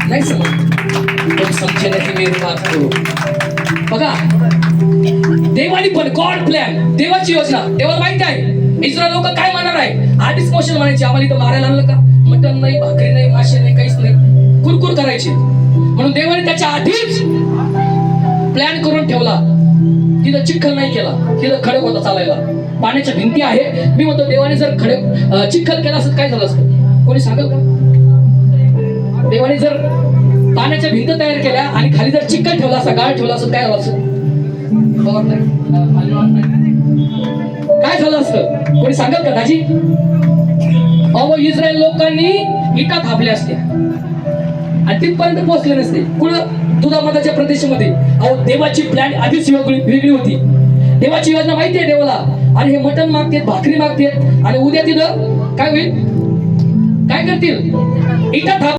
नाही समज समजे नाही मेरी बात करू. बघा देवानी पण गॉड प्लॅन, देवाची योजना देवाला माहिती आहे. इस्रायल लोक काय म्हणणार आहे, आधीच मोशन म्हणायचे आम्हाला इथं मारायला आणलं का, मटण नाही, भाकरी नाही, मासे नाही, काहीच नाही, कुरकुर करायची. म्हणून देवाने त्याच्या आधीच प्लॅन करून ठेवला. तिथं चिखल नाही केला, तिथं खडक होता चालायला, पाण्याच्या भिंती आहे. मी म्हणतो देवाने जर खडक चिखल केला असत काय झालं असतं, कोणी सांगेल का? देवाने जर पाण्याच्या भिंत तयार केल्या आणि खाली जर चिखल ठेवला असता, गाळ ठेवला असत, काय झालं असतं? काय झालं असतं कोणी सांगेल का दाजी? अहो इस्रायल लोकांनी इटा थापल्या असत्या आणि तिथपर्यंत पोहोचले नसते. कुठं दुधामधाच्या प्रदेशामध्ये. अहो देवाची प्लॅन आधीच वेगळी होती. देवाची योजना माहिती आहे देवाला. आणि हे मटण मागतात, भाकरी मागतात आणि उद्या तिथं काय होईल, काय करतील, इटा थाप